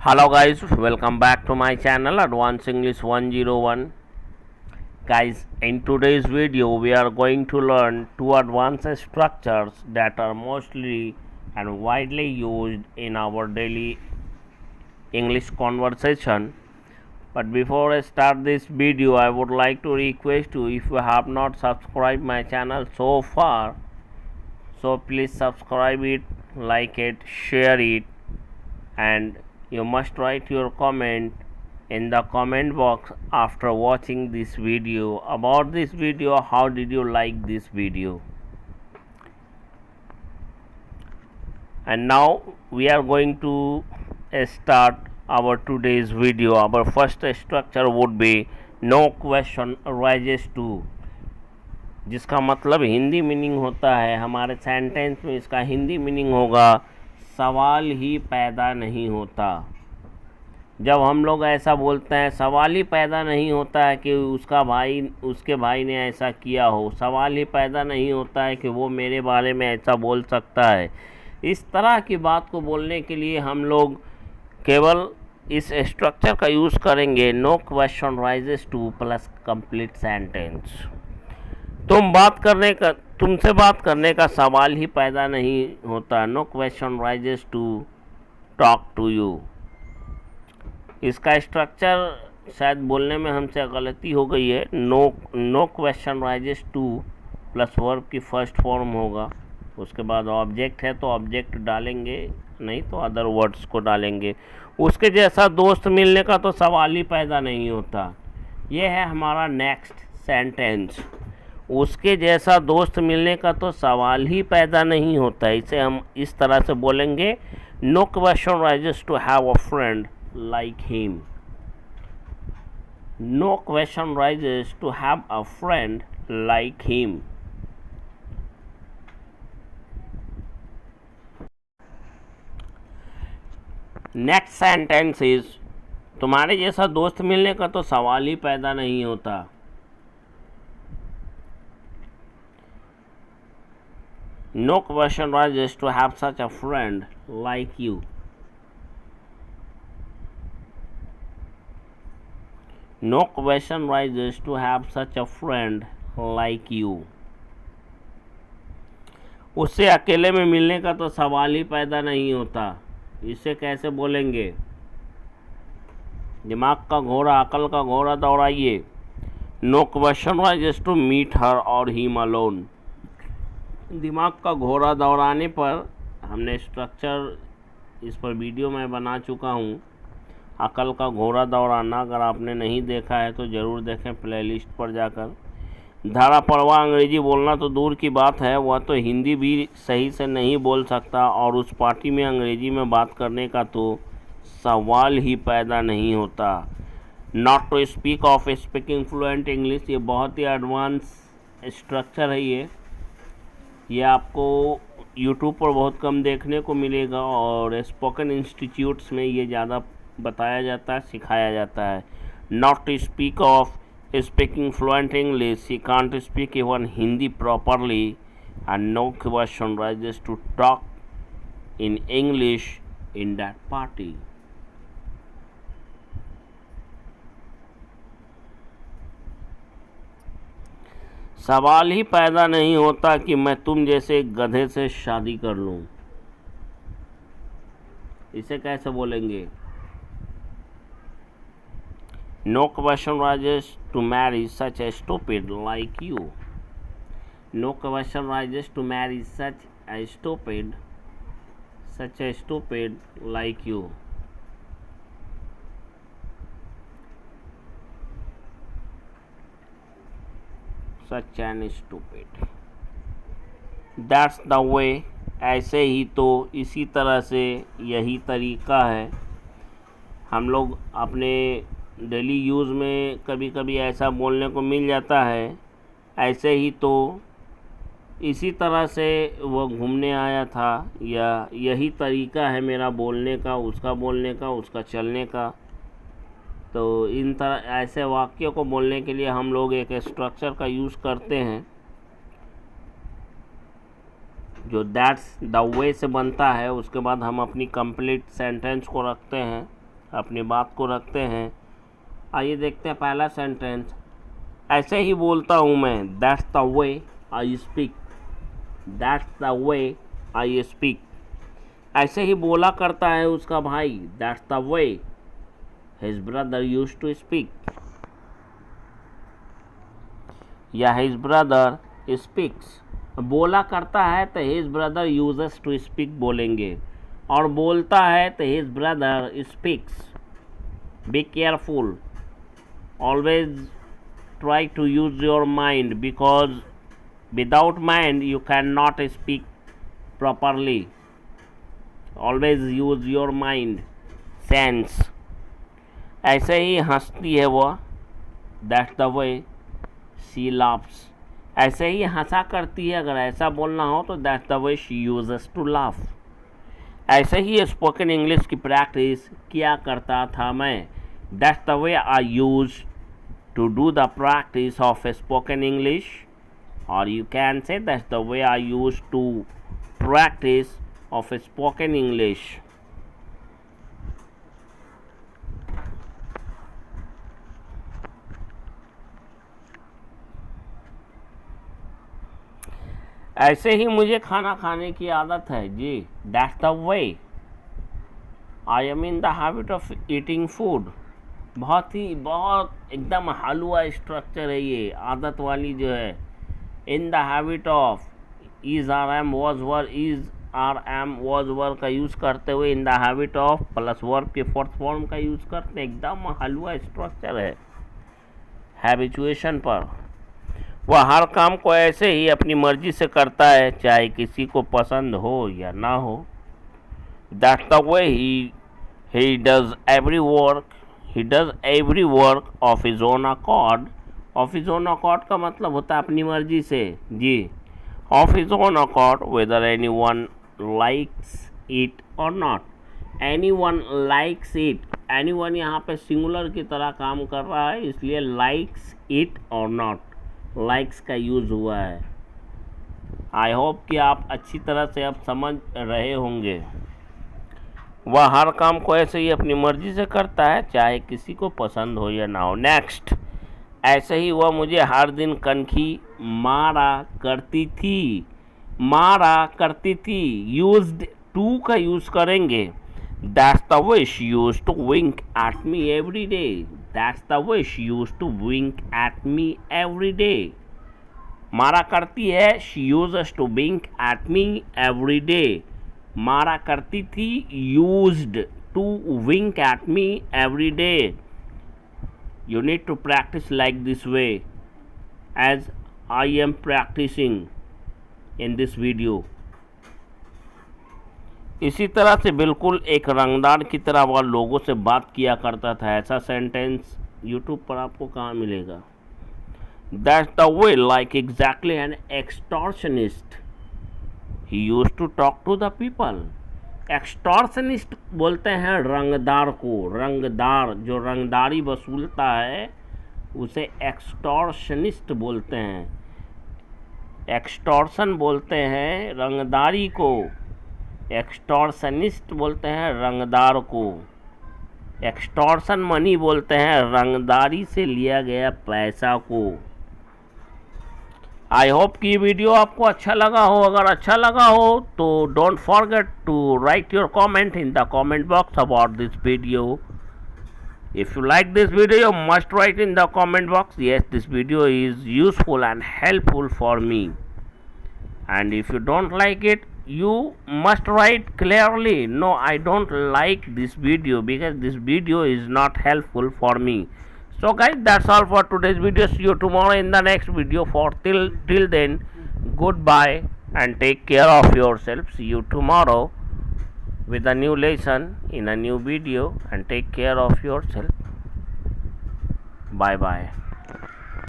Hello guys, welcome back to my channel Advanced English 101. Guys, in today's video we are going to learn two advanced structures that are mostly and widely used in our daily English conversation. But before I start this video, I would like to request you, if you have not subscribed my channel so far, so please subscribe it, like it, share it, and you must write your comment in the comment box after watching this video about this video. How did you like this video? And now we are going to start our today's video. Our first structure would be no question arises to, जिसका मतलब Hindi meaning होता है, हमारे sentence में इसका Hindi meaning होगा सवाल ही पैदा नहीं होता। जब हम लोग ऐसा बोलते हैं, सवाल ही पैदा नहीं होता है कि उसके भाई ने ऐसा किया हो, सवाल ही पैदा नहीं होता है कि वो मेरे बारे में ऐसा बोल सकता है। इस तरह की बात को बोलने के लिए हम लोग केवल इस स्ट्रक्चर का यूज़ करेंगे, no question raises to plus complete sentence. तुमसे बात करने का सवाल ही पैदा नहीं होता, no question raises to talk to you. इसका स्ट्रक्चर शायद बोलने में हमसे गलती हो गई है। No question raises to plus verb की फर्स्ट फॉर्म होगा, उसके बाद ऑब्जेक्ट है तो ऑब्जेक्ट डालेंगे, नहीं तो अदर वर्ड्स को डालेंगे। उसके जैसा दोस्त मिलने का तो सवाल ही पैदा नहीं होता। ये है हमारा नेक्स्ट सेंटेंस, उसके जैसा दोस्त मिलने का तो सवाल ही पैदा नहीं होता। इसे हम इस तरह से बोलेंगे, no question raises to have a friend like him. No question rises to have a friend like him. Next sentence is, तुम्हारे जैसा दोस्त मिलने का तो सवाल ही पैदा नहीं होता। No question rises to have such a friend like you. No question rises to have such a friend like you. उससे अकेले में मिलने का तो सवाल ही पैदा नहीं होता। इसे कैसे बोलेंगे? दिमाग का घोड़ा, अकल का घोड़ा दौड़ाइए। No question rises to meet her or him alone. दिमाग का घोड़ा दौड़ाने पर हमने स्ट्रक्चर, इस पर वीडियो मैं बना चुका हूँ, अकल का घोड़ा दौड़ाना। अगर आपने नहीं देखा है तो ज़रूर देखें प्लेलिस्ट पर जाकर। धारा पड़वा अंग्रेजी बोलना तो दूर की बात है, वह तो हिंदी भी सही से नहीं बोल सकता, और उस पार्टी में अंग्रेजी में बात करने का तो सवाल ही पैदा नहीं होता। Not to speak of speaking fluent English, ये बहुत ही एडवांस स्ट्रक्चर है। ये आपको यूट्यूब पर बहुत कम देखने को मिलेगा, और स्पोकन इंस्टीट्यूट्स में ये ज़्यादा बताया जाता है, सिखाया जाता है। Not to speak of speaking fluent English, he can't speak even Hindi properly, and no question raises to talk in English in that party. सवाल ही पैदा नहीं होता कि मैं तुम जैसे गधे से शादी कर लूं। इसे कैसे बोलेंगे? No question rises to marry such a stupid like you. No question rises to marry such a stupid like you. Such an stupid. That's the way. ऐसे ही तो, इसी तरह से, यही तरीका है। हम लोग अपने डेली यूज़ में कभी कभी ऐसा बोलने को मिल जाता है, ऐसे ही तो, इसी तरह से वो घूमने आया था, या यही तरीका है मेरा बोलने का, उसका बोलने का, उसका चलने का। तो इन तरह ऐसे वाक्यों को बोलने के लिए हम लोग एक स्ट्रक्चर का यूज़ करते हैं, जो दैट्स द वे से बनता है। उसके बाद हम अपनी कंप्लीट सेंटेंस को रखते हैं, अपनी बात को रखते हैं। आइए देखते हैं पहला सेंटेंस। ऐसे ही बोलता हूँ मैं, that's the way I speak, that's the way I speak. ऐसे ही बोला करता है उसका भाई, that's the way his brother used to speak, या हिज ब्रदर स्पीक्स। बोला करता है तो his brother uses to speak बोलेंगे, और बोलता है तो his brother speaks. Be careful, always try to use your mind, because without mind you cannot speak properly. Always use your mind, sense. ऐसे ही हंसती है वह, that's the way she laughs. ऐसे ही हंसा करती है, अगर ऐसा बोलना हो तो that's the way she uses to laugh. ऐसे ही स्पोकन इंग्लिश की प्रैक्टिस किया करता था मैं, that's the way I used to do the practice of spoken English, or you can say that's the way I used to practice of spoken English. ऐसे ही मुझे खाना खाने की आदत है जी, that's the way I am in the habit of eating food. बहुत एकदम हलवा structure है ये, आदत वाली जो है। In the habit of, is are am was were, is are am was were का यूज़ करते हुए in the habit of plus verb के फोर्थ फॉर्म का यूज़ करते हैं। एकदम हलवा स्ट्रक्चर है हैबिचुएशन पर। वह हर काम को ऐसे ही अपनी मर्जी से करता है, चाहे किसी को पसंद हो या ना हो। That's the way he does every work, he does every work of his own accord. of his own accord का मतलब होता है अपनी मर्जी से जी। of his own accord, whether anyone likes it or not. anyone likes it, anyone यहाँ पे singular की तरह काम कर रहा है, इसलिए likes it or not, likes का यूज़ हुआ है। आई होप कि आप अच्छी तरह से अब समझ रहे होंगे। वह हर काम को ऐसे ही अपनी मर्जी से करता है, चाहे किसी को पसंद हो या ना हो। नेक्स्ट, ऐसे ही वह मुझे हर दिन कनखी मारा करती थी, मारा करती थी। यूज्ड टू का यूज़ करेंगे, that's the way she used to wink at me every day, that's the way she used to wink at me every day. मारा करती है, she uses to wink at me every day. मारा करती थी, used to wink at me every day. You need to practise like this way as I am practising in this video. इसी तरह से बिल्कुल एक रंगदार की तरह वह लोगों से बात किया करता था। ऐसा सेंटेंस यूट्यूब पर आपको कहाँ मिलेगा? That's the way like exactly an extortionist he used to talk to the people. Extortionist बोलते हैं रंगदार को, रंगदार जो रंगदारी वसूलता है उसे एक्सटॉर्शनिस्ट बोलते हैं। एक्सटॉर्शन बोलते हैं रंगदारी को, एक्सटॉर्शनिस्ट बोलते हैं रंगदार को। एक्सटॉर्शन मनी बोलते हैं रंगदारी से लिया गया पैसा को। आई होप कि वीडियो आपको अच्छा लगा हो। अगर अच्छा लगा हो तो don't forget to write your comment in the comment box about this video. If you like this video you must write in the comment box, yes, this video is useful and helpful for me. And if you don't like it, you must write clearly, no, I don't like this video because this video is not helpful for me. So guys, that's all for today's video. See you tomorrow in the next video. Till then, goodbye and take care of yourself. See you tomorrow with a new lesson in a new video, and take care of yourself. Bye bye.